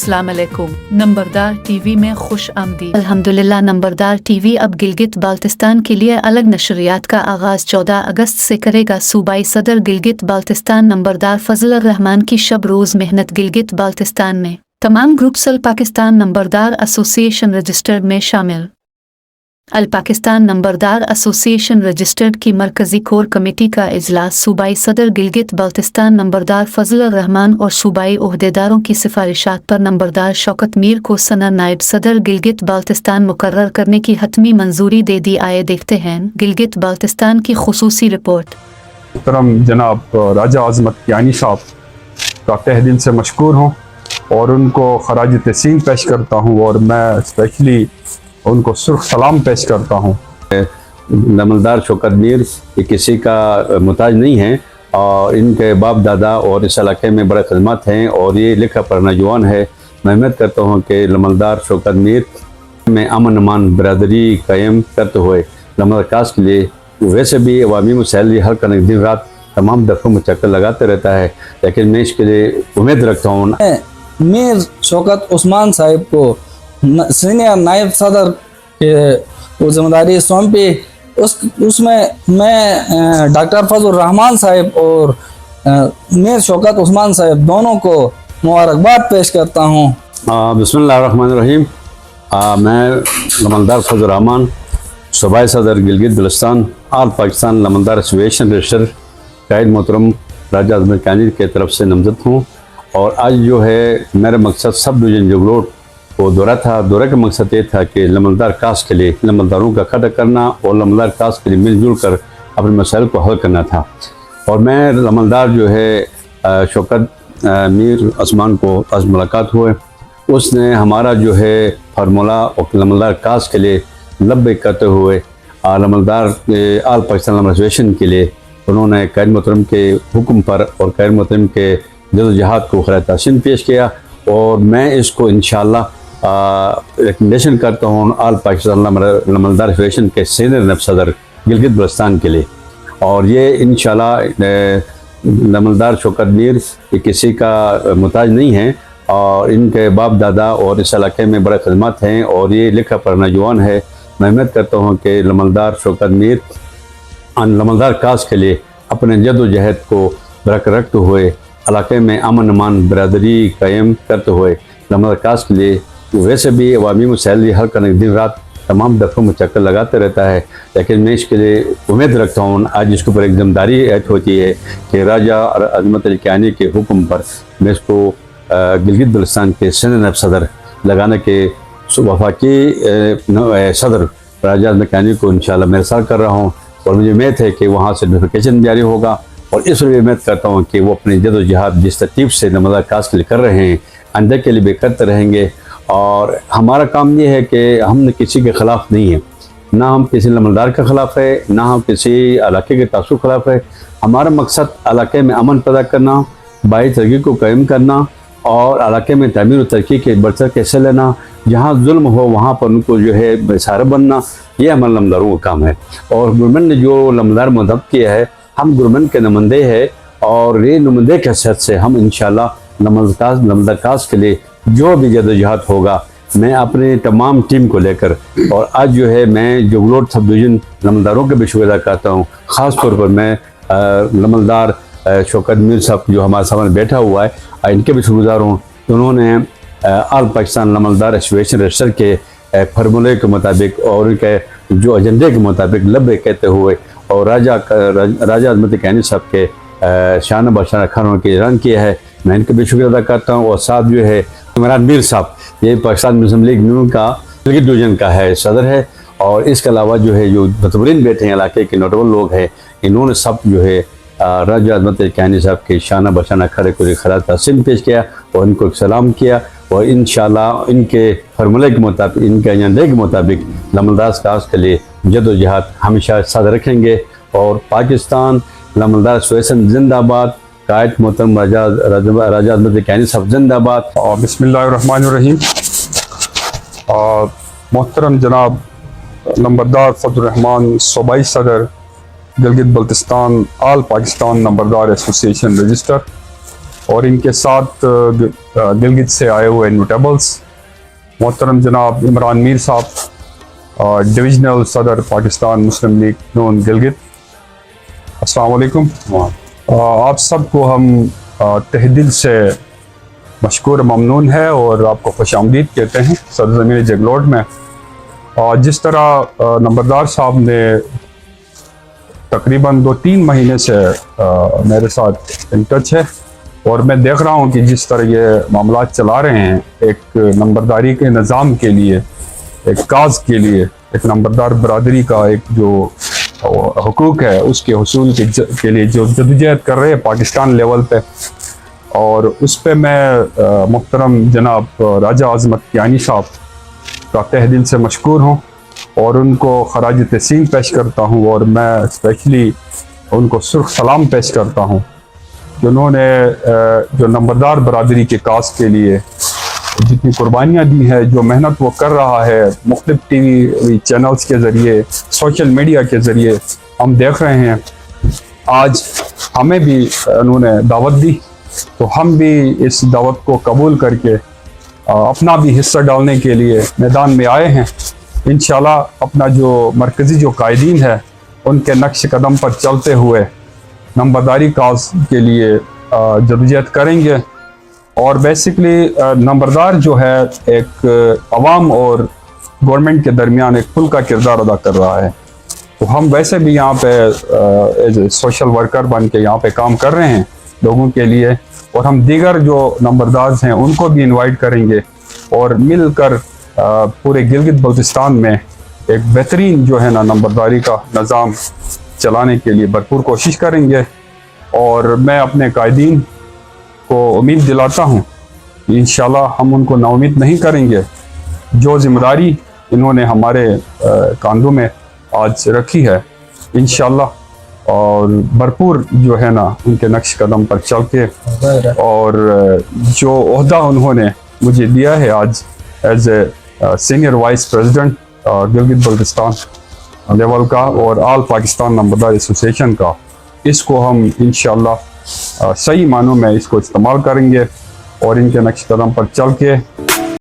अस्सलाम वालेकुम। नंबरदार टीवी में खुश आमदीद। अल्हम्दुलिल्लाह, नंबरदार टीवी अब गिलगित बाल्टिस्तान के लिए अलग नशरियात का आगाज़ 14 अगस्त से करेगा। सूबाई सदर गिलगित बाल्टिस्तान नंबरदार फजल रहमान की शब रोज़ मेहनत गिलगित बाल्टिस्तान में तमाम ग्रुप्स अल पाकिस्तान नंबरदार एसोसिएशन रजिस्टर्ड में शामिल। अल पाकिस्तान नंबरदार एसोसिएशन रजिस्टर्ड की मरकज़ी कोर कमेटी का इजलास सूबाई सदर गिलगित बाल्टिस्तान नंबरदार फजल रहमान और सूबाई ओहदेदारों की सिफारिशात पर नंबरदार शौकत मीर को सना नायब सदर गिलगित बाल्टिस्तान मुकर्रर करने की हतमी मंजूरी दे दी। आए देखते हैं गिलगित बाल्टिस्तान की खुसूसी रिपोर्ट। मोहतरम जनाब राजा आज़मत कियानी साहब का तहे दिल से मशकूर हूँ और उनको खराज तहसीन पेश करता हूँ और मैं स्पेशली उनको सुर्ख सलाम पेश करता हूँ। नमलदार शौकत मीर ये किसी का मुताज नहीं है और इनके बाप दादा और इस इलाके में बड़ा खदमात हैं और ये लिखा पढ़ना जवान है। मैं उम्मीद करता हूँ कि नमलदार शौकत मीर में अमन अमान बरदरी कायम करते हुए नमलदार कास के लिए वैसे भी अवामी मसैल हल करने दिन रात तमाम दफ़ों में चक्कर लगाते रहता है, लेकिन मैं इसके लिए उम्मीद रखता हूँ। मीर शौकत उस्मान साहिब को सीनियर नायब सदर के वो जिम्मेदारी सौंपी, उसमें मैं डॉक्टर फजल रहमान साहिब और मीर शौकत उस्मान साहिब दोनों को मुबारकबाद पेश करता हूँ। बिस्मिल्लाहिर्रहमानिर्रहीम। मैं नमलदार फजल रहमान सूबाई सदर गिलगित बल्टिस्तान आल पाकिस्तान नमलदार एसोसिएशन रजिस्टर कायद मोहतरम राजा आज़मत कियानी की तरफ से नामज़द हूँ और आज जो है मेरा मकसद सब डिवीज़न जोगलोट वो दौरा था। दौरे का मकसद ये था कि नमलदार कास्ट के लिए नमलदारों का खड़ा करना और नमलदार कास्ट के लिए मिलजुल कर अपने मसाइल को हल करना था। और मैं नमलदार जो है शौकत मीर उस्मान को आज मुलाकात हुए, उसने हमारा जो है फार्मूला और नमलदार कास्ट के लिए लब्बैक करते हुए नमलदार आल पाकिस्तान एसोसिएशन के लिए उन्होंने कायद मोहतरम के हुक्म पर और कायद मोहतरम के जदोजहद को खराज तहसीन पेश किया और मैं इसको इंशाअल्लाह रिकमेंडेशन करता हूँ आल पाकिस्तान नमलदार एसोसिएशन के सीनियर नायब सदर गिलगित बल्टिस्तान के लिए। और ये इंशाअल्लाह नमलदार शौकत मीर ये किसी का मुताज नहीं है और इनके बाप दादा और इस इलाके में बड़े खदमात हैं और ये लिखा पढ़ना जवान है। मैं उम्मीद करता हूँ कि नमलदार शौकत मीर नमलदार कास्ट के लिए अपने जदोजहद को बरकरार रखते हुए इलाके में अमन अमान बरदरी कायम करते हुए नमलदार कास्ट के लिए वैसे भी अवामी मसैल हल करने दिन रात तमाम दफ़ों में चक्कर लगाते रहता है, लेकिन मैं इसके लिए उम्मीद रखता हूँ। आज इसके ऊपर एक जिम्मेदारी ऐड होती है कि राजा आज़मत कियानी के हुक्म पर मैं इसको गिलगित बल्टिस्तान के सीनियर नायब सदर लगाने के वफाकी सदर राजा आज़मत कियानी को इंशाअल्लाह मैं इरसाल कर रहा हूँ और मुझे उम्मीद है कि वहाँ से नोटिफिकेशन जारी होगा और इस लिए उम्मीद करता हूँ कि वो अपनी जदोजहद जिस तरतीब से नमलदार कास्ट के लिए कर रहे हैं आइंदा के लिए भी करते रहेंगे। और हमारा काम ये है कि हम किसी के ख़िलाफ़ नहीं है, ना हम किसी नमलदार के ख़िलाफ़ है, ना हम किसी इलाके के तासुब के ख़िलाफ़ है। हमारा मकसद इलाके में अमन पैदा करना, बाई तरक्की को कायम करना और इलाके में तमीर और तरक्की के बढ़चढ़ कैसे लेना, जहाँ जुल्म हो वहाँ पर उनको जो है सहारा बनना, ये हमारे नमलदारों का काम है। और गवर्नमेंट ने जो नमलदार मुहद्दब किया है, हम गवर्नमेंट के नुमाइंदे हैं और ये नुमाइंदे के हैसियत से हम इंशाअल्लाह नमलदार कास्ट के लिए जो भी जदोजहद होगा मैं अपने तमाम टीम को लेकर और आज जो है मैं जोगलोट सब डिवीज़न नमलदारों के भी शुक्रिया अदा करता हूँ। ख़ास तौर पर मैं नमलदार शौकत मीर साहब जो हमारे सामने बैठा हुआ है इनके भी शुक्रगुजार हूँ। उन्होंने आल पाकिस्तान नमलदार एसोसिएशन रजिस्टर के फार्मूले के मुताबिक और उनके जो एजेंडे के मुताबिक लब्बैक कहते हुए और राजा आज़मत कियानी साहब के शान बशान खानों के ऐलान किया है। मैं इनका भी शुक्रिया अदा करता हूँ। और साथ जो है इमरान मीर साहब ये पाकिस्तान मुस्लिम लीग नून का गिलगित डिवीज़न का है सदर है और इसके अलावा जो है जो बतबरीन बैठे हैं इलाके के नोटेबल लोग हैं, इन्होंने सब जो है राजा आज़मत कियानी साहब के शाना बशाना खड़े को खराज तहसीन पेश किया और इनको सलाम किया और इंशाअल्लाह इनके फार्मूले के मुताबिक इनके एजेंडे के मुताबिक नमलदार कास्ट के लिए जदोजहद हमेशा साथ रखेंगे। और पाकिस्तान नमलदार एसोसिएशन जिंदाबाद, कायद मोहतरम राजा आज़मत कियानी साहब जिंदाबाद। और बिस्मिल्लाहिर्रहमानिर्रहीम। मोहतरम जनाब नंबरदार फजल रहमान सूबाई सदर गिलगित बल्टिस्तान आल पाकिस्तान नंबरदार एसोसिएशन रजिस्टर اور ان کے ساتھ گلگت سے آئے ہوئے نوٹیبلس محترم جناب عمران میر صاحب، ڈویژنل صدر پاکستان مسلم لیگ نون گلگت، السلام علیکم۔ آپ سب کو ہم تہ دل سے مشکور ممنون ہے اور آپ کو خوش آمدید کہتے ہیں سرزمین جگلوٹ میں۔ جس طرح نمبردار صاحب نے تقریباً 2-3 مہینے سے میرے ساتھ ان ٹچ ہے، اور میں دیکھ رہا ہوں کہ جس طرح یہ معاملات چلا رہے ہیں ایک نمبرداری کے نظام کے لیے، ایک کاز کے لیے، ایک نمبردار برادری کا ایک جو حقوق ہے اس کے حصول کے لیے جو جدوجہد کر رہے ہیں پاکستان لیول پہ، اور اس پہ میں محترم جناب راجہ عظمت کیانی صاحب کا تہ دل سے مشکور ہوں اور ان کو خراج تحسین پیش کرتا ہوں، اور میں اسپیشلی ان کو سرخ سلام پیش کرتا ہوں کہ انہوں نے جو نمبردار برادری کے کاز کے لیے جتنی قربانیاں دی ہیں، جو محنت وہ کر رہا ہے مختلف ٹی وی چینلز کے ذریعے، سوشل میڈیا کے ذریعے ہم دیکھ رہے ہیں۔ آج ہمیں بھی انہوں نے دعوت دی تو ہم بھی اس دعوت کو قبول کر کے اپنا بھی حصہ ڈالنے کے لیے میدان میں آئے ہیں۔ انشاءاللہ اپنا جو مرکزی جو قائدین ہے ان کے نقش قدم پر چلتے ہوئے نمبرداری کاز کے لیے جدوجہد کریں گے، اور بیسکلی نمبردار جو ہے ایک عوام اور گورنمنٹ کے درمیان ایک پل کا کردار ادا کر رہا ہے، تو ہم ویسے بھی یہاں پہ ایز اے سوشل ورکر بن کے یہاں پہ کام کر رہے ہیں لوگوں کے لیے، اور ہم دیگر جو نمبردارز ہیں ان کو بھی انوائٹ کریں گے اور مل کر پورے گلگت بلتستان میں ایک بہترین جو ہے نا نمبرداری کا نظام چلانے کے لیے بھرپور کوشش کریں گے۔ اور میں اپنے قائدین کو امید دلاتا ہوں کہ انشاءاللہ ہم ان کو نا امید نہیں کریں گے۔ جو ذمہ داری انہوں نے ہمارے کاندھوں میں آج رکھی ہے انشاءاللہ، اور بھرپور جو ہے نا ان کے نقش قدم پر چل کے، اور جو عہدہ انہوں نے مجھے دیا ہے آج as a senior vice president Gilgit Baltistan level کا اور آل پاکستان نمبردار ایسوسیشن کا، اس کو ہم انشاءاللہ صحیح معنوں میں اس کو استعمال کریں گے اور ان کے نقش قدم پر چل کے